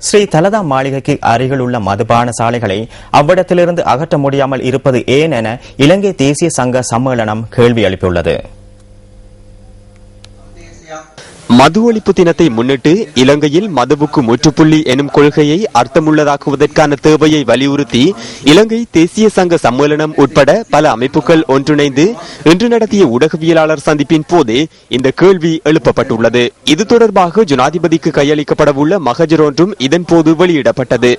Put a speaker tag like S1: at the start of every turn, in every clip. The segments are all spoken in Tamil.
S1: ஸ்ரீ தலதா மாளிகைக்கு அருகில் உள்ள மதுபான சாலைகளை அவ்விடத்திலிருந்து அகற்ற முடியாமல் இருப்பது ஏன் என இலங்கை தேசிய சங்க சம்மேளனம் கேள்வி எழுப்பியுள்ளது.
S2: மது ஒழிப்பு தினத்தை முன்னிட்டு இலங்கையில் மதுவுக்கு முற்றுப்புள்ளி எனும் கொள்கையை அர்த்தமுள்ளதாக்குவதற்கான தேவையை வலியுறுத்தி இலங்கை தேசிய சங்க சம்மேளனம் உட்பட பல அமைப்புகள் ஒன்றிணைந்து இன்று நடத்திய ஊடகவியலாளர் சந்திப்பின் போதே இந்த கேள்வி எழுப்பப்பட்டுள்ளது. இது தொடர்பாக ஜனாதிபதிக்கு கையளிக்கப்படவுள்ள மகஜர் ஒன்றும் இதன்போது வெளியிடப்பட்டது.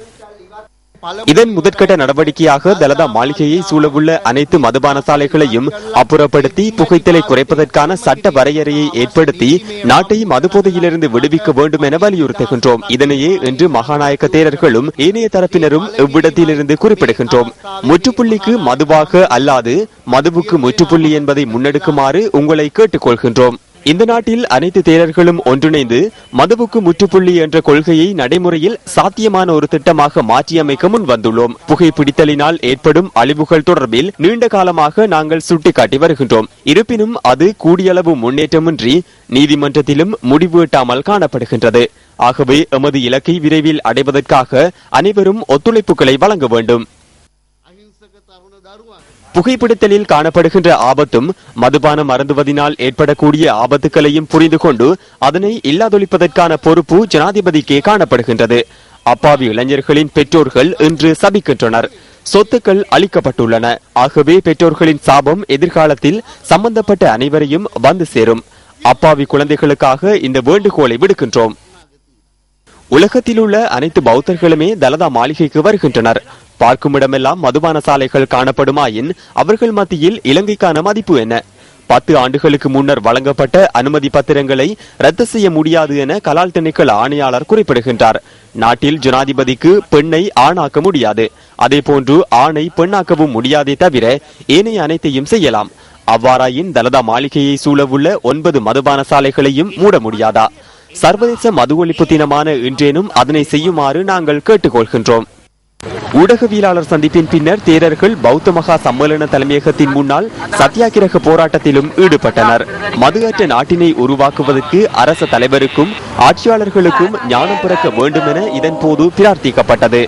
S2: இதன் முதற்கட்ட நடவடிக்கையாக தலதா மாளிகையை சூழவுள்ள அனைத்து மதுபான சாலைகளையும் அப்புறப்படுத்தி புகைத்தலை குறைப்பதற்கான சட்ட வரையறையை ஏற்படுத்தி நாட்டை மதுபோதையிலிருந்து விடுவிக்க வேண்டும் என வலியுறுத்துகின்றோம். இதனையே இன்று மகாநாயக்க தேரர்களும் ஏனைய தரப்பினரும் இவ்விடத்திலிருந்து குறிப்பிடுகின்றோம். முற்றுப்புள்ளிக்கு மதுவாக அல்லாது மதுவுக்கு முற்றுப்புள்ளி என்பதை முன்னெடுக்குமாறு உங்களை கேட்டுக்கொள்கின்றோம். இந்த நாட்டில் அனைத்து தேரர்களும் ஒன்றிணைந்து மதுவுக்கு முற்றுப்புள்ளி என்ற கொள்கையை நடைமுறையில் சாத்தியமான ஒரு திட்டமாக மாற்றியமைக்க முன் வந்துள்ளோம். புகைப்பிடித்தலினால் ஏற்படும் அழிவுகள் தொடர்பில் நீண்ட காலமாக நாங்கள் சுட்டிக்காட்டி வருகின்றோம். இருப்பினும் அது கூடியளவு முன்னேற்றமின்றி நீதிமன்றத்திலும் முடிவு எட்டாமல் காணப்படுகின்றது. ஆகவே எமது இலக்கை விரைவில் அடைவதற்காக அனைவரும் ஒத்துழைப்புகளை வழங்க வேண்டும். புகைப்பிடித்தலில் காணப்படுகின்ற ஆபத்தும் மதுபானம் அருந்துவதனால் ஏற்படக்கூடிய ஆபத்துக்களையும் புரிந்து கொண்டு அதனை இல்லாதொழிப்பதற்கான பொறுப்பு ஜனாதிபதிக்கே காணப்படுகின்றது. அப்பாவி இளைஞர்களின் பெற்றோர்கள் இன்று சபிக்கின்றனர். சொத்துக்கள் அளிக்கப்பட்டுள்ளன. ஆகவே பெற்றோர்களின் சாபம் எதிர்காலத்தில் சம்பந்தப்பட்ட அனைவரையும் வந்து சேரும். அப்பாவி குழந்தைகளுக்காக இந்த வேண்டுகோளை விடுக்கின்றோம். உலகத்தில் உள்ள அனைத்து பௌத்தர்களுமே தலதா மாளிகைக்கு வருகின்றனர். பார்க்கும் இடமெல்லாம் மதுபான சாலைகள் காணப்படுமாயின் அவர்கள் மத்தியில் இலங்கைக்கான மதிப்பு என்ன? 10 ஆண்டுகளுக்கு முன்னர் வழங்கப்பட்ட அனுமதி பத்திரங்களை ரத்து செய்ய முடியாது என கலால் திணைக்கள ஆணையாளர் குறிப்பிடுகின்றார். நாட்டில் ஜனாதிபதிக்கு பெண்ணை ஆணாக்க முடியாது, அதே போன்று ஆணை பெண்ணாக்கவும் முடியாதே தவிர ஏனைய அனைத்தையும் செய்யலாம். அவ்வாறாயின் தலதா மாளிகையை சூழவுள்ள 9 மதுபான சாலைகளையும் மூட முடியாதா? சர்வதேச மது ஒழிப்பு தினமான இன்றேனும் அதனை செய்யுமாறு நாங்கள் கேட்டுக்கொள்கின்றோம். ஊடகவியலாளர் சந்திப்பின் பின்னர் தேரர்கள் பௌத்த மகா சம்மேளன தலைமையகத்தின் முன்னால் சத்தியாகிரக போராட்டத்திலும் ஈடுபட்டனர். மது அற்ற நாட்டினை உருவாக்குவதற்கு அரச தலைவருக்கும் ஆட்சியாளர்களுக்கும் ஞானம் பிறக்க வேண்டும் என இதன் போது பிரார்த்திக்கப்பட்டது.